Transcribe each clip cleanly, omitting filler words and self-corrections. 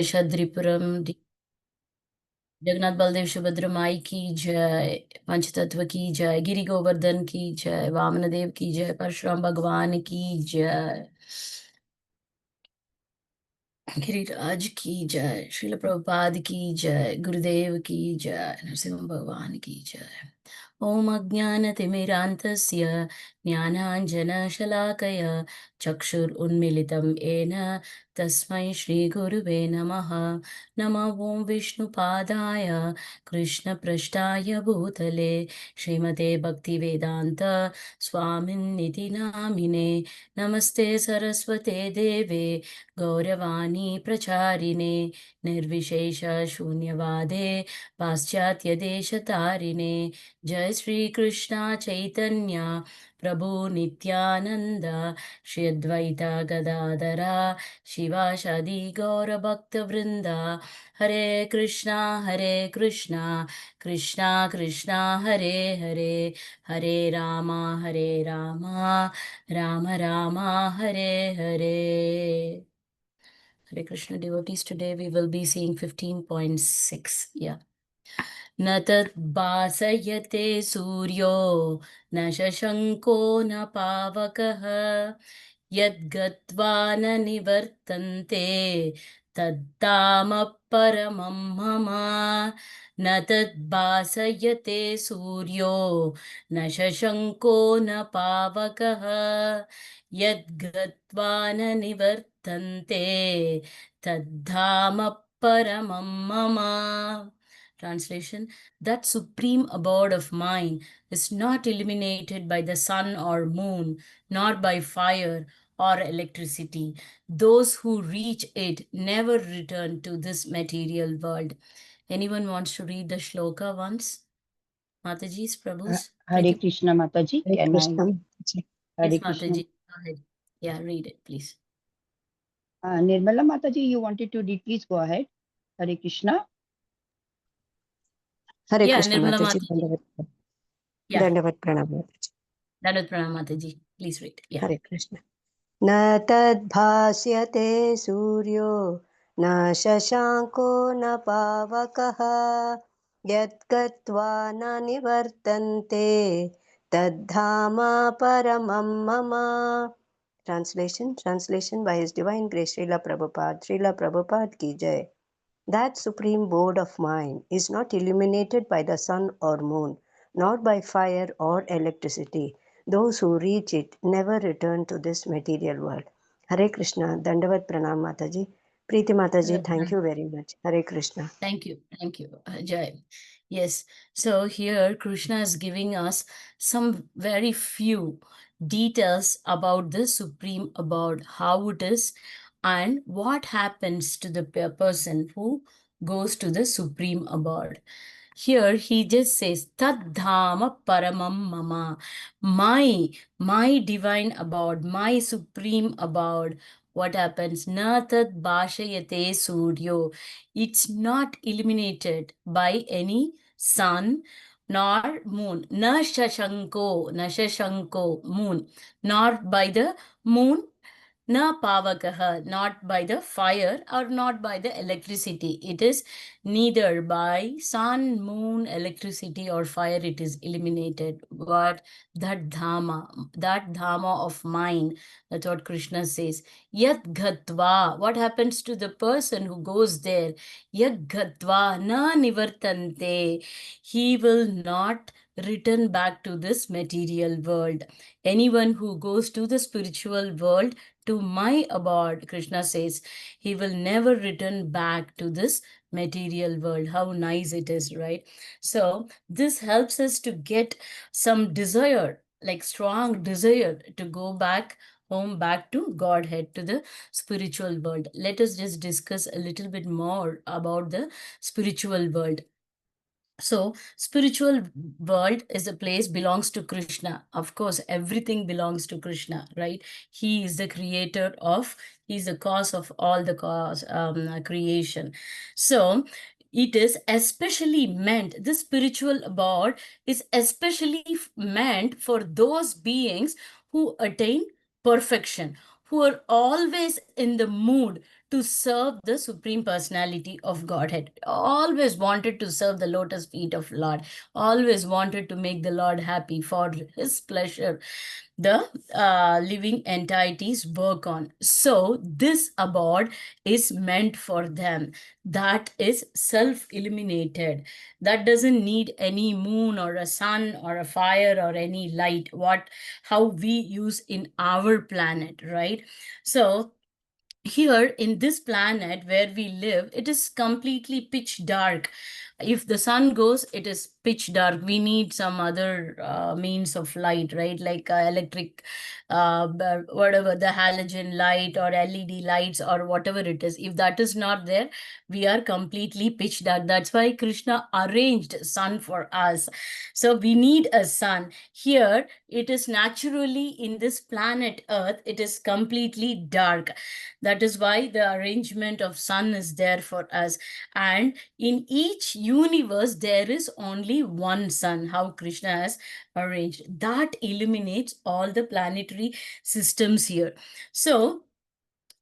शद्रिपुरम जगन्नाथ बलदेव सुभद्रा माई की जय, पंचतत्व की जय, गिरि गोवर्धन की जय, वामन देव की जय, परशुराम भगवान की जय, गिरिराज की जय, श्रील प्रभुपाद की जय, गुरुदेव की जय, नरसिंह भगवान की जय। ओम अज्ञानतिमिरान्धस्य ज्ञानाञ्जनशलाकय चक्षुरुन्मीलितं येन तस्मै श्रीगुरुवे नमः। नमः ॐ विष्णुपादाय कृष्णपृष्ठाय भूतले श्रीमते भक्तिवेदान्त स्वामिन्निति नामिने। नमस्ते सरस्वते देवे गौरवाणी प्रचारिणे निर्विशेष शून्यवादे पाश्चात्यदेशतारिणे। जय श्री कृष्णा चैतन्य प्रभु नित्यानंद श्री अद्वैत गदाधरा शिवाशादि गौर भक्त वृंदा। हरे कृष्णा कृष्णा कृष्णा हरे हरे, हरे Ram Ram Ram Hare Hare. Hare Krishna devotees, today we will be seeing 15.6. Yeah. न तद् भासयते सूर्यो न शशङ्को न पावकः यद्गत्वा न निवर्तन्ते तद्धाम परमं मम। न तद् भासयते सूर्यो न शशङ्को न पावकः यद्गत्वा न निवर्तन्ते तद्धाम परमं मम। Translation: that supreme abode of mine is not illuminated by the sun or moon, nor by fire or electricity. Those who reach it never return to this material world. Anyone wants to read the shloka once? Mataji's, Prabhu's? Hare Krishna Mataji, Hare can Krishna. I? Hare Yes, Krishna. Mataji. Go ahead. Yeah, read it, please. Nirmala Mataji, you wanted to read, please go ahead. Hare Krishna. Hare Yeah, Krishna Nirmala Mataji. Mataji. Yeah, Dandavat Pranam Mataji. Dandavat Pranam Mataji. Please read. Yeah. Hare Krishna. न तद्भास्यते सूर्यो न शशाङ्को न पावकः यद्गत्वा न निवर्तन्ते तद्धाम परमं मम. Translation by His Divine Grace Srila Prabhupada ki jai. That supreme abode of mine is not illuminated by the sun or moon, nor by fire or electricity. Those who reach it never return to this material world. Hare Krishna, Dandavat Pranam Mataji. Preeti Mataji, thank you very much. Hare Krishna. Thank you. Jai. Yes. So here Krishna is giving us some very few details about the supreme abode, how it is, and what happens to the person who goes to the supreme abode. Here he just says, Tad Dhama Paramam Mama, my divine abode, my supreme abode. What happens? Na tad bhashayate suryo. It's not illuminated by any sun nor moon. Na shashanko, moon, nor by the moon, na pavakaha, not by the fire or not by the electricity. It is neither by sun, moon, electricity or fire it is illuminated. But that dhama of mine, that's what Krishna says. Yat ghatva, what happens to the person who goes there? Yat ghatva na nivartante, he will not return back to this material world. Anyone who goes to the spiritual world, to my abode, Krishna says, he will never return back to this material world. How nice it is, right? So this helps us to get some desire, like strong desire to go back home, back to Godhead, to the spiritual world. Let us just discuss a little bit more about the spiritual world. So spiritual world is a place belongs to Krishna. Of course, everything belongs to Krishna, right? He is the creator of, he's the cause of all the creation. So it is especially meant, this spiritual abode is especially meant for those beings who attain perfection, who are always in the mood to serve the Supreme Personality of Godhead. Always wanted to serve the lotus feet of Lord. Always wanted to make the Lord happy for his pleasure. The living entities work on. So this abode is meant for them. That is self-illuminated. That doesn't need any moon or a sun or a fire or any light, how we use in our planet, right? So here in this planet where we live, it is completely pitch dark. If the sun goes, it is pitch dark. We need some other means of light, right? Like electric, whatever, the halogen light or LED lights or whatever it is. If that is not there, we are completely pitch dark. That's why Krishna arranged sun for us. So we need a sun. Here, it is naturally in this planet Earth, it is completely dark. That is why the arrangement of sun is there for us. And in each universe, there is only one sun, how Krishna has arranged. That illuminates all the planetary systems here. So,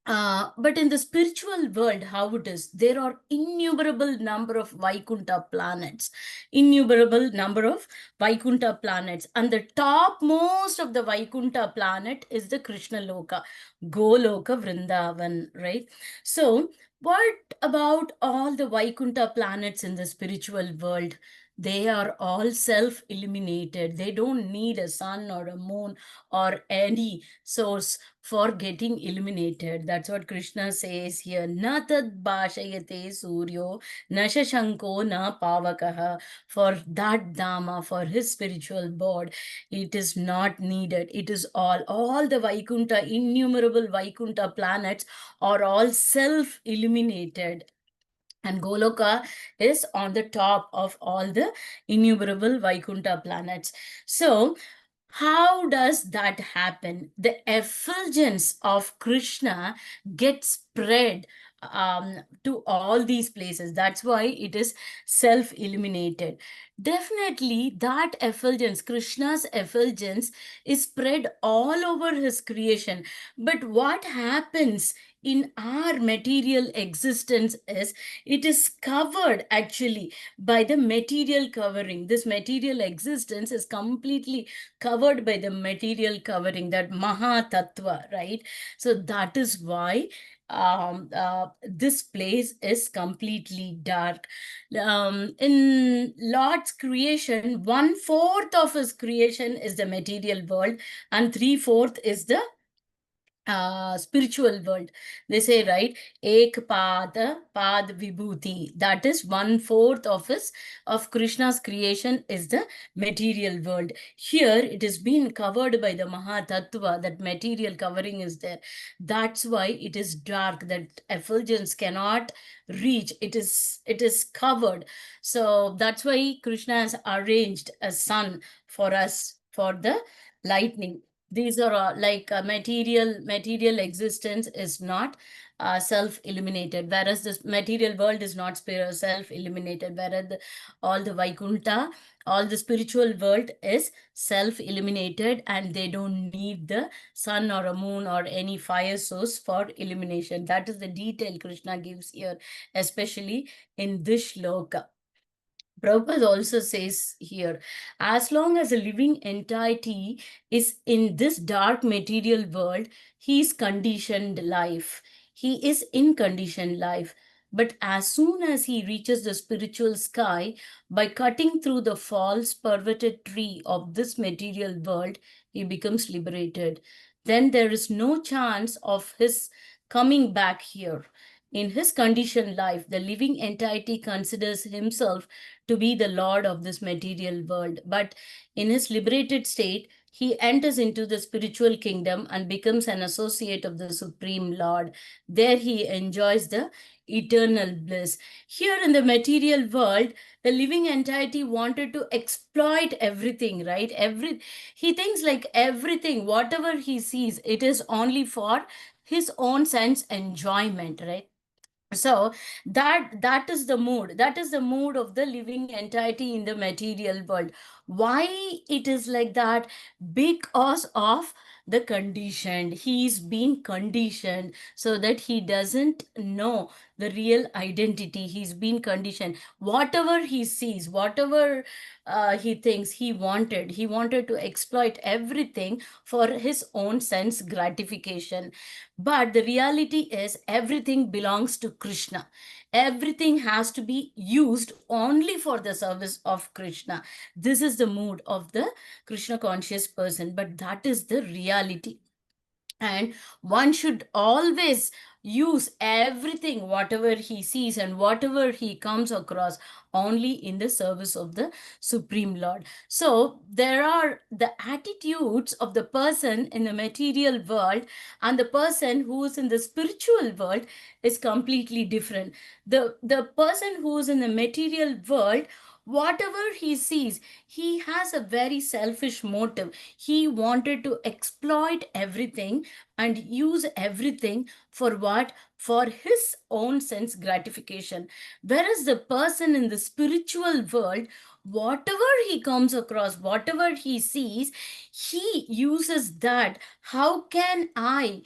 but in the spiritual world, how it is, there are innumerable number of Vaikuntha planets, innumerable number of Vaikuntha planets. And the topmost of the Vaikuntha planet is the Krishna Loka, Goloka Vrindavan, right? So what about all the Vaikuntha planets in the spiritual world? They are all self-illuminated. They don't need a sun or a moon or any source for getting illuminated. That's what Krishna says here. Na tad bhashayate suryo, na shashanko na pavakaha. For that Dhamma, for his spiritual board, it is not needed. It is all the Vaikuntha, innumerable Vaikuntha planets are all self-illuminated. And Goloka is on the top of all the innumerable Vaikuntha planets. So, how does that happen? The effulgence of Krishna gets spread to all these places. That's why it is self-illuminated. Definitely, that effulgence, Krishna's effulgence, is spread all over his creation. But what happens in our material existence is it is covered actually by the material covering. This material existence is completely covered by the material covering, that Maha Tattva, right? So that is why this place is completely dark. In Lord's creation, 1/4 of his creation is the material world and 3/4 is the spiritual world. They say, right, ek pad vibhuti. That is 1/4 of Krishna's creation is the material world. Here it is being covered by the Mahatattva. That material covering is there. That's why it is dark. That effulgence cannot reach. It is covered. So that's why Krishna has arranged a sun for us for the lightning. These are like material existence is not self-illuminated, whereas this material world is not self-illuminated, whereas all the Vaikuntha, all the spiritual world is self-illuminated and they don't need the sun or a moon or any fire source for illumination. That is the detail Krishna gives here, especially in this shloka. Prabhupada also says here, as long as a living entity is in this dark material world, he is conditioned life. He is in conditioned life. But as soon as he reaches the spiritual sky, by cutting through the false perverted tree of this material world, he becomes liberated. Then there is no chance of his coming back here. In his conditioned life, the living entity considers himself to be the lord of this material world. But in his liberated state, he enters into the spiritual kingdom and becomes an associate of the Supreme Lord. There he enjoys the eternal bliss. Here in the material world, the living entity wanted to exploit everything, right? He thinks like everything, whatever he sees, it is only for his own sense enjoyment, right? So that is the mood. That is the mood of the living entity in the material world. Why it is like that? Because of the conditioned. He's been conditioned so that he doesn't know the real identity. He's been conditioned. Whatever he sees, whatever he thinks he wanted to exploit everything for his own sense gratification. But the reality is everything belongs to Krishna. Everything has to be used only for the service of Krishna. This is the mood of the Krishna conscious person, but that is the reality. And one should always use everything, whatever he sees and whatever he comes across, only in the service of the Supreme Lord. So there are the attitudes of the person in the material world, and the person who is in the spiritual world is completely different. The person who is in the material world, whatever he sees, he has a very selfish motive. He wanted to exploit everything and use everything for what? For his own sense gratification. Whereas the person in the spiritual world, whatever he comes across, whatever he sees, he uses that. How can I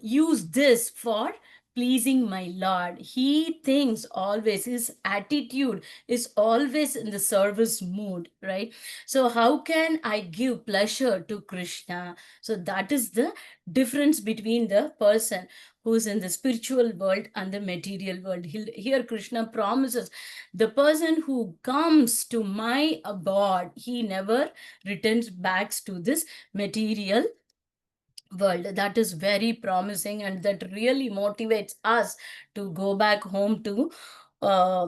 use this for pleasing my Lord? He thinks always, his attitude is always in the service mood, right? So how can I give pleasure to Krishna? So that is the difference between the person who's in the spiritual world and the material world. Here Krishna promises, the person who comes to my abode, he never returns back to this material world. That is very promising, and that really motivates us to go back home uh,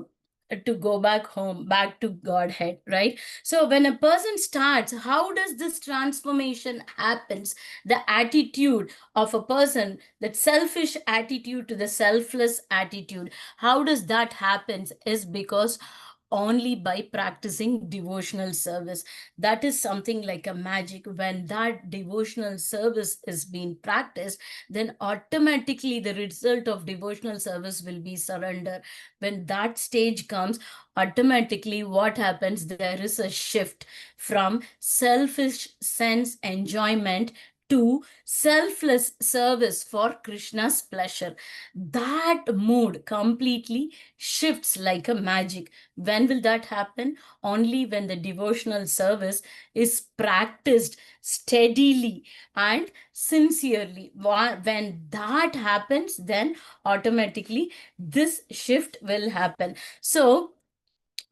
back to Godhead, right? So when a person starts, how does this transformation happens? The attitude of a person, that selfish attitude to the selfless attitude, how does that happens is because only by practicing devotional service. That is something like a magic. When that devotional service is being practiced, then automatically the result of devotional service will be surrender. When that stage comes, automatically what happens? There is a shift from selfish sense enjoyment to selfless service for Krishna's pleasure. That mood completely shifts like a magic. When will that happen? Only when the devotional service is practiced steadily and sincerely. When that happens, then automatically this shift will happen. So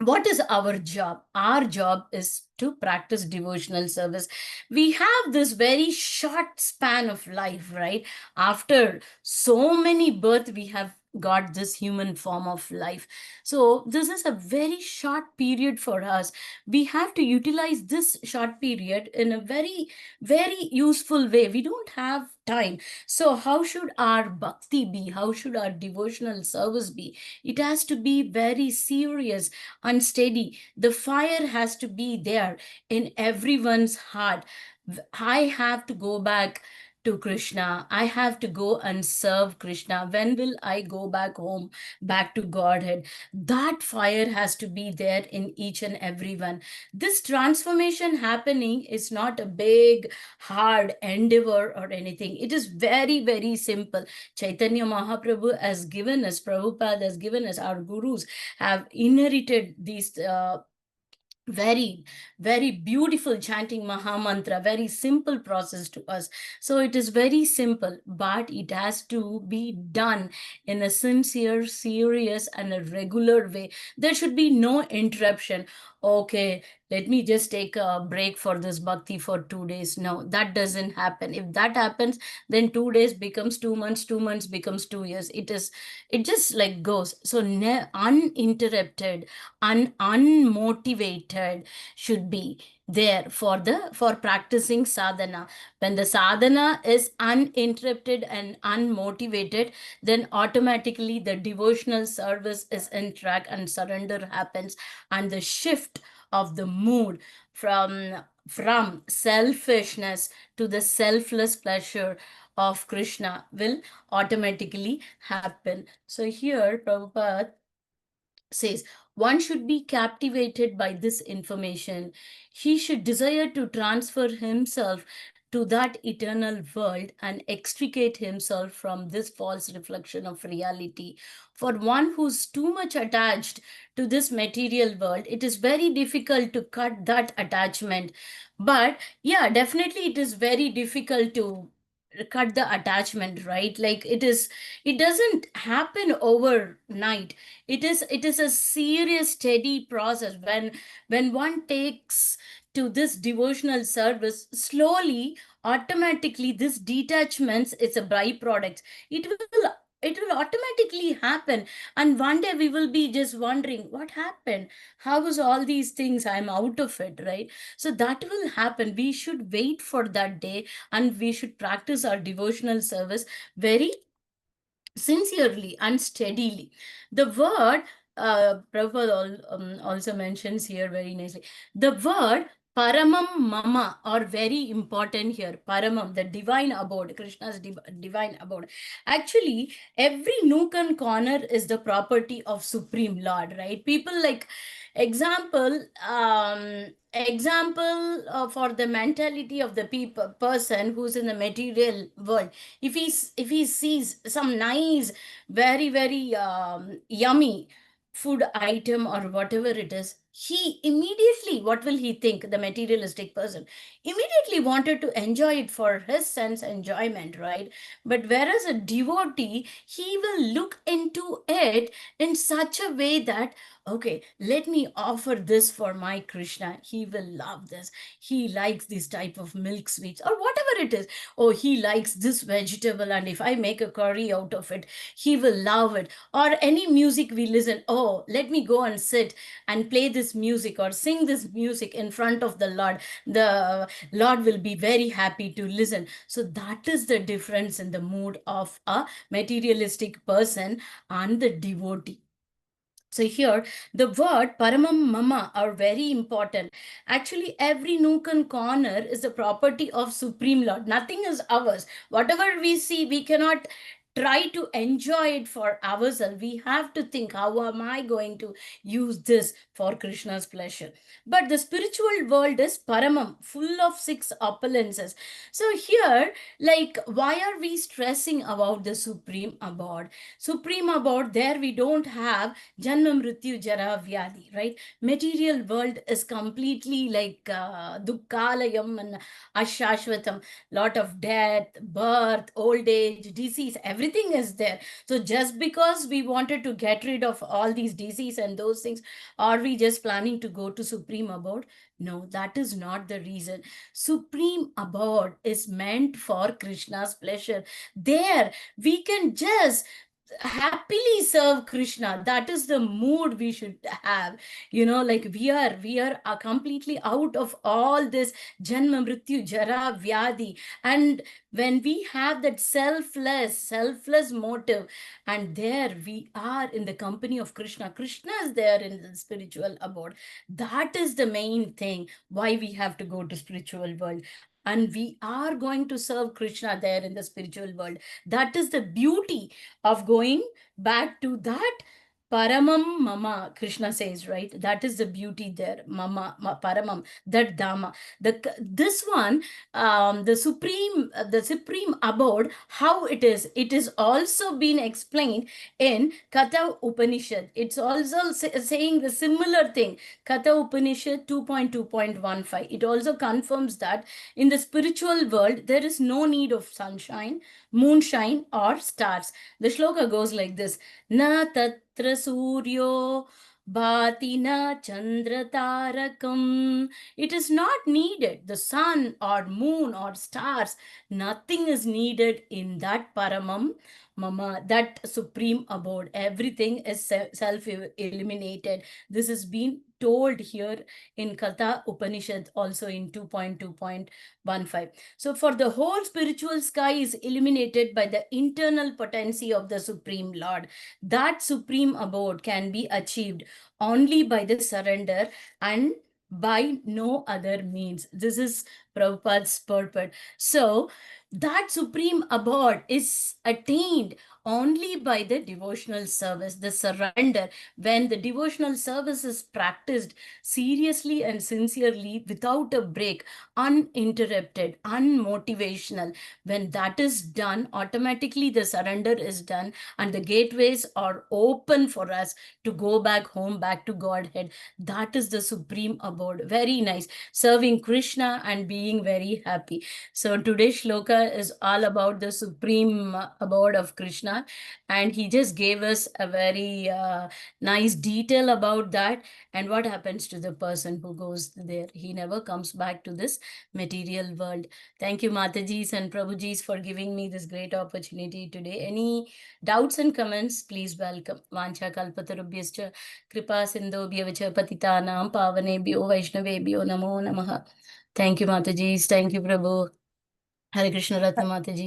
what is our job? Our job is to practice devotional service. We have this very short span of life, right? After so many births, we have got this human form of life. So this is a very short period for us. We have to utilize this short period in a very, very useful way. We don't have time. So how should our bhakti be? How should our devotional service be? It has to be very serious, unsteady. The fire has to be there in everyone's heart. I have to go back to Krishna. I have to go and serve Krishna. When will I go back home, back to Godhead? That fire has to be there in each and every one. This transformation happening is not a big, hard endeavor or anything. It is very, very simple. Chaitanya Mahaprabhu has given us, Prabhupada has given us, our gurus have inherited these very, very beautiful chanting Mahamantra, very simple process to us. So it is very simple, but it has to be done in a sincere, serious, and a regular way. There should be no interruption. Okay, let me just take a break for this bhakti for 2 days. No, that doesn't happen. If that happens, then 2 days becomes 2 months, 2 months becomes 2 years. It just like goes. So uninterrupted, unmotivated should be there for practicing sadhana. When the sadhana is uninterrupted and unmotivated, then automatically the devotional service is in track and surrender happens, and the shift of the mood from selfishness to the selfless pleasure of Krishna will automatically happen. So here Prabhupada says, one should be captivated by this information. He should desire to transfer himself to that eternal world and extricate himself from this false reflection of reality. For one who's too much attached to this material world, it is very difficult to cut that attachment. But yeah, definitely it is very difficult to cut the attachment, right? Like it doesn't happen overnight. It is a serious steady process. When one takes to this devotional service, slowly, automatically, this detachments is a byproduct. It will automatically happen, and one day we will be just wondering what happened, how was all these things, I'm out of it, right? So that will happen. We should wait for that day, and we should practice our devotional service very sincerely and steadily. The word, Prabhupada also mentions here very nicely, the word Paramam Mama are very important here. Paramam, the divine abode, Krishna's divine abode. Actually, every nook and corner is the property of Supreme Lord, right? People like example for the mentality of the person who's in the material world. If he sees some nice, very yummy food item or whatever it is, he immediately, what will he think? The materialistic person immediately wanted to enjoy it for his sense enjoyment, right? But whereas a devotee, he will look into it in such a way that, okay, let me offer this for my Krishna. He will love this. He likes this type of milk sweets or whatever it is. Oh, he likes this vegetable, and if I make a curry out of it, he will love it. Or any music we listen, oh, let me go and sit and play this music or sing this music in front of the Lord. The Lord will be very happy to listen. So that is the difference in the mood of a materialistic person and the devotee. So here, the word Paramam Mama are very important. Actually, every nook and corner is the property of Supreme Lord. Nothing is ours. Whatever we see, we cannot try to enjoy it for ourselves. We have to think, how am I going to use this for Krishna's pleasure? But the spiritual world is Paramam, full of six opulences. So here, like, why are we stressing about the Supreme Abode? Supreme Abode, there we don't have Janma Mrityu Jara Vyadi, right? Material world is completely like Dukkalayam and Ashashvatam, lot of death, birth, old age, disease, everything is there. So just because we wanted to get rid of all these disease and those things, are we just planning to go to Supreme Abode? No, that is not the reason. Supreme Abode is meant for Krishna's pleasure. There we can just happily serve Krishna. That is the mood we should have. Like we are completely out of all this Janma Mrityu Jara Vyadi. And when we have that selfless motive, and there we are in the company of Krishna, Krishna is there in the spiritual abode. That is the main thing why we have to go to spiritual world, and we are going to serve Krishna there in the spiritual world. That is the beauty of going back to that Paramam Mama, Krishna says, right? That is the beauty there. Paramam, that Dhamma. This one, the supreme abode, how it is also been explained in Katha Upanishad. It's also saying the similar thing. Katha Upanishad 2.2.15. It also confirms that in the spiritual world, there is no need of sunshine, moonshine, or stars. The shloka goes like this: Na tatra suryo bhati na chandra tarakam. It is not needed. The sun or moon or stars, nothing is needed in that Paramam Mama, that supreme abode. Everything is self-eliminated. This has been told here in Katha Upanishad, also in 2.2.15. So for the whole spiritual sky is illuminated by the internal potency of the Supreme Lord. That supreme abode can be achieved only by the surrender and by no other means. This is Prabhupada's purport. So that supreme abode is attained only by the devotional service, the surrender. When the devotional service is practiced seriously and sincerely without a break, uninterrupted, unmotivational, when that is done, automatically the surrender is done and the gateways are open for us to go back home, back to Godhead. That is the supreme abode. Very nice. Serving Krishna and being very happy. So today's shloka is all about the supreme abode of Krishna, and he just gave us a very nice detail about that and what happens to the person who goes there. He never comes back to this material world. Thank you, Matajis and Prabhujis, for giving me this great opportunity today. Any doubts and comments, please welcome. Vancha kalpatarubhyascha kripa sindhobhya vacha patitanam pavanebhyo vaishnavebhyo namo namaha. Thank you, Matajis. Thank you, Prabhu. Hare Krishna Ratna Mataji.